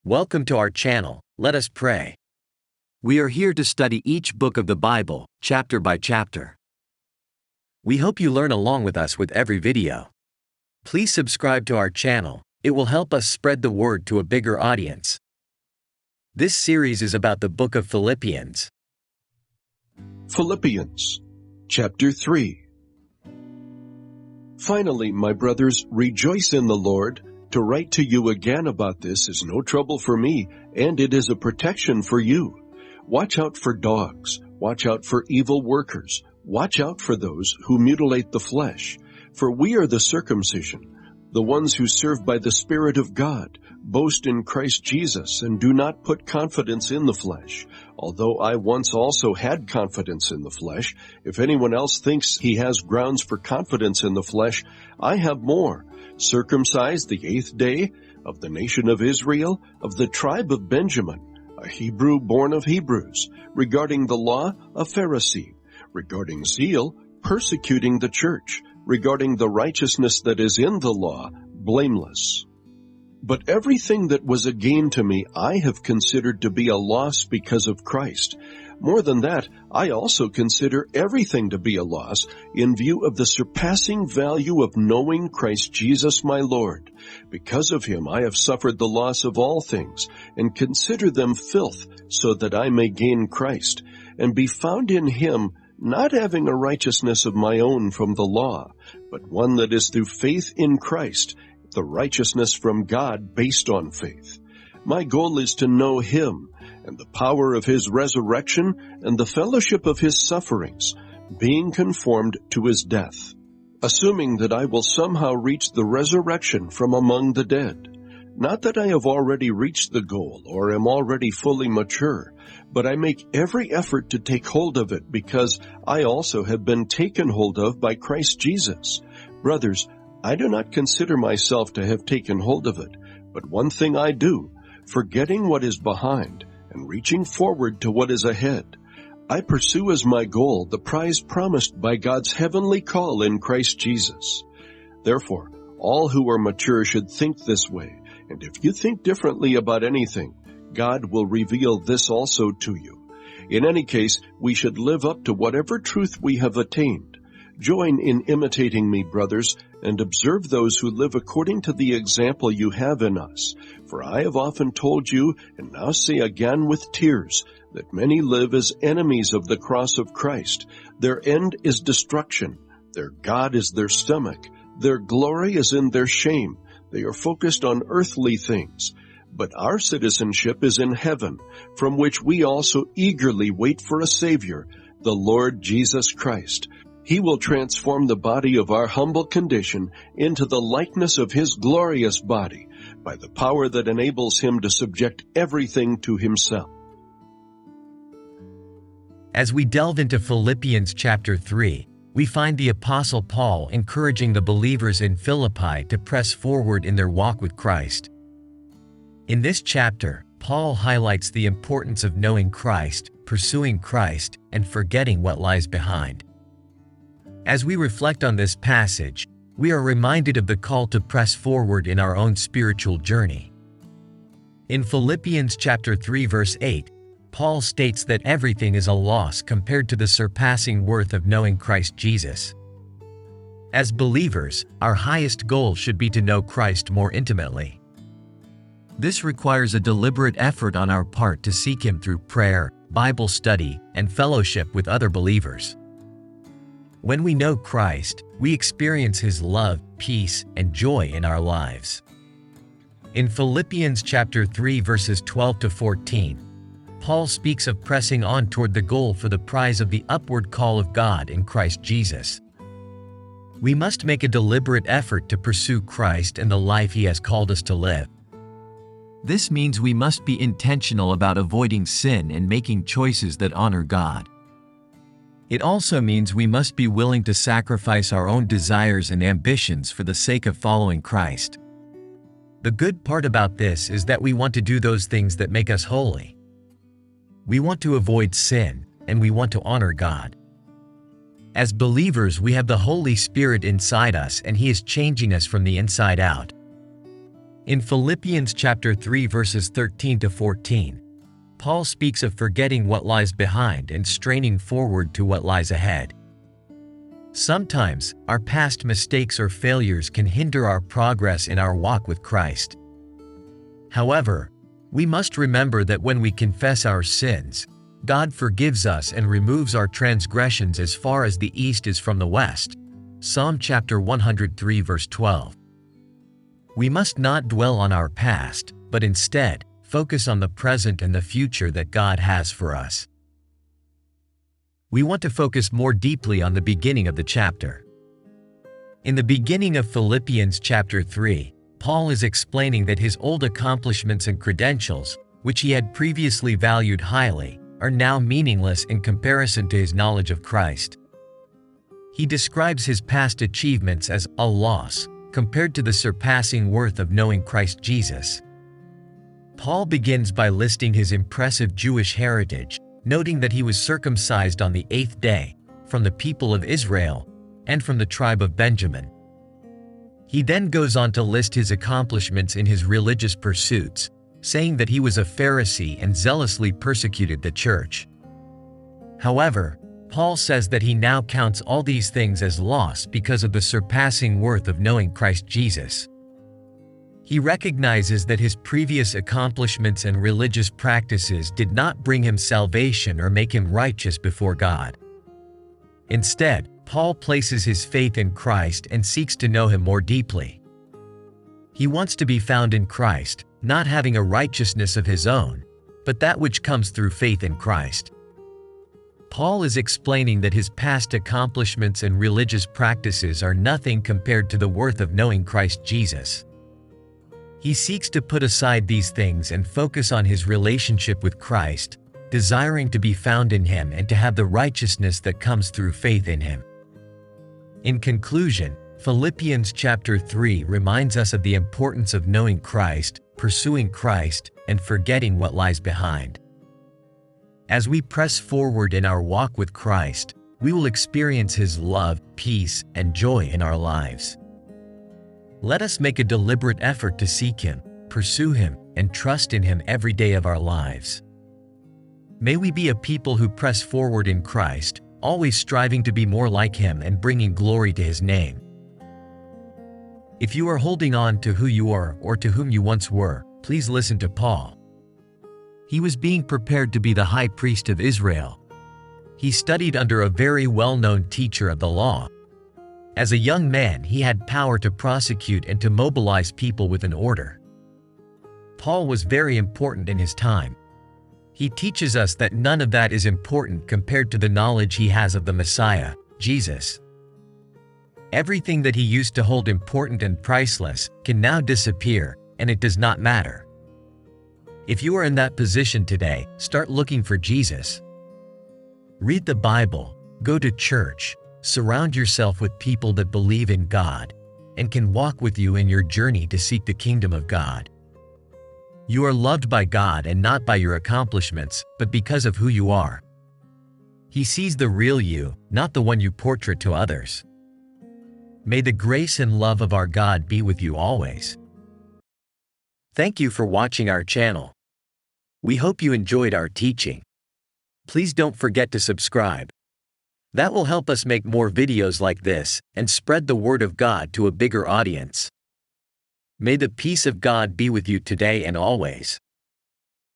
Welcome to our channel. Let us pray. We are here to study each book of the Bible, chapter by chapter. We hope you learn along with us with every video. Please subscribe to our channel. It will help us spread the word to a bigger audience. This series is about the book of Philippians. Philippians Chapter 3. Finally, my brothers, rejoice in the Lord. To write to you again about this is no trouble for me, and it is a protection for you. Watch out for dogs. Watch out for evil workers. Watch out for those who mutilate the flesh. For we are the circumcision, the ones who serve by the Spirit of God, boast in Christ Jesus, and do not put confidence in the flesh. Although I once also had confidence in the flesh, if anyone else thinks he has grounds for confidence in the flesh, I have more. Circumcised the 8th day, of the nation of Israel, of the tribe of Benjamin, a Hebrew born of Hebrews, regarding the law, a Pharisee, regarding zeal, persecuting the church, regarding the righteousness that is in the law, blameless. But everything that was a gain to me I have considered to be a loss because of Christ. More than that, I also consider everything to be a loss in view of the surpassing value of knowing Christ Jesus my Lord. Because of him I have suffered the loss of all things, and consider them filth, so that I may gain Christ, and be found in him, not having a righteousness of my own from the law, but one that is through faith in Christ, the righteousness from God based on faith. My goal is to know him, and the power of his resurrection, and the fellowship of his sufferings, being conformed to his death, assuming that I will somehow reach the resurrection from among the dead. Not that I have already reached the goal, or am already fully mature, but I make every effort to take hold of it, because I also have been taken hold of by Christ Jesus. Brothers, I do not consider myself to have taken hold of it, but one thing I do, forgetting what is behind, and reaching forward to what is ahead. I pursue as my goal the prize promised by God's heavenly call in Christ Jesus. Therefore, all who are mature should think this way, and if you think differently about anything, God will reveal this also to you. In any case, we should live up to whatever truth we have attained. Join in imitating me, brothers, and observe those who live according to the example you have in us. For I have often told you, and now say again with tears, that many live as enemies of the cross of Christ. Their end is destruction. Their God is their stomach. Their glory is in their shame. They are focused on earthly things. But our citizenship is in heaven, from which we also eagerly wait for a Savior, the Lord Jesus Christ. He will transform the body of our humble condition into the likeness of his glorious body, by the power that enables him to subject everything to himself. As we delve into Philippians chapter 3, we find the Apostle Paul encouraging the believers in Philippi to press forward in their walk with Christ. In this chapter, Paul highlights the importance of knowing Christ, pursuing Christ, and forgetting what lies behind. As we reflect on this passage, we are reminded of the call to press forward in our own spiritual journey. In Philippians chapter 3 verse 8, Paul states that everything is a loss compared to the surpassing worth of knowing Christ Jesus. As believers, our highest goal should be to know Christ more intimately. This requires a deliberate effort on our part to seek him through prayer, Bible study, and fellowship with other believers. When we know Christ, we experience his love, peace, and joy in our lives. In Philippians chapter 3 verses 12 to 14, Paul speaks of pressing on toward the goal for the prize of the upward call of God in Christ Jesus. We must make a deliberate effort to pursue Christ and the life he has called us to live. This means we must be intentional about avoiding sin and making choices that honor God. It also means we must be willing to sacrifice our own desires and ambitions for the sake of following Christ. The good part about this is that we want to do those things that make us holy. We want to avoid sin, and we want to honor God. As believers, we have the Holy Spirit inside us, and he is changing us from the inside out. In Philippians Chapter 3 verses 13 to 14, Paul speaks of forgetting what lies behind and straining forward to what lies ahead. Sometimes, our past mistakes or failures can hinder our progress in our walk with Christ. However, we must remember that when we confess our sins, God forgives us and removes our transgressions as far as the east is from the west. Psalm chapter 103 verse 12. We must not dwell on our past, but instead, focus on the present and the future that God has for us. We want to focus more deeply on the beginning of the chapter. In the beginning of Philippians chapter 3, Paul is explaining that his old accomplishments and credentials, which he had previously valued highly, are now meaningless in comparison to his knowledge of Christ. He describes his past achievements as a loss, compared to the surpassing worth of knowing Christ Jesus. Paul begins by listing his impressive Jewish heritage, noting that he was circumcised on the 8th day, from the people of Israel, and from the tribe of Benjamin. He then goes on to list his accomplishments in his religious pursuits, saying that he was a Pharisee and zealously persecuted the church. However, Paul says that he now counts all these things as loss because of the surpassing worth of knowing Christ Jesus. He recognizes that his previous accomplishments and religious practices did not bring him salvation or make him righteous before God. Instead, Paul places his faith in Christ and seeks to know him more deeply. He wants to be found in Christ, not having a righteousness of his own, but that which comes through faith in Christ. Paul is explaining that his past accomplishments and religious practices are nothing compared to the worth of knowing Christ Jesus. He seeks to put aside these things and focus on his relationship with Christ, desiring to be found in him and to have the righteousness that comes through faith in him. In conclusion, Philippians chapter 3 reminds us of the importance of knowing Christ, pursuing Christ, and forgetting what lies behind. As we press forward in our walk with Christ, we will experience His love, peace, and joy in our lives. Let us make a deliberate effort to seek Him, pursue Him, and trust in Him every day of our lives. May we be a people who press forward in Christ, always striving to be more like Him and bringing glory to His name. If you are holding on to who you are or to whom you once were, please listen to Paul. He was being prepared to be the high priest of Israel. He studied under a very well-known teacher of the law. As a young man, he had power to prosecute and to mobilize people with an order. Paul was very important in his time. He teaches us that none of that is important compared to the knowledge he has of the Messiah, Jesus. Everything that he used to hold important and priceless can now disappear, and it does not matter. If you are in that position today, start looking for Jesus. Read the Bible, go to church, surround yourself with people that believe in God, and can walk with you in your journey to seek the kingdom of God. You are loved by God and not by your accomplishments, but because of who you are. He sees the real you, not the one you portray to others. May the grace and love of our God be with you always. Thank you for watching our channel. We hope you enjoyed our teaching. Please don't forget to subscribe. That will help us make more videos like this and spread the word of God to a bigger audience. May the peace of God be with you today and always.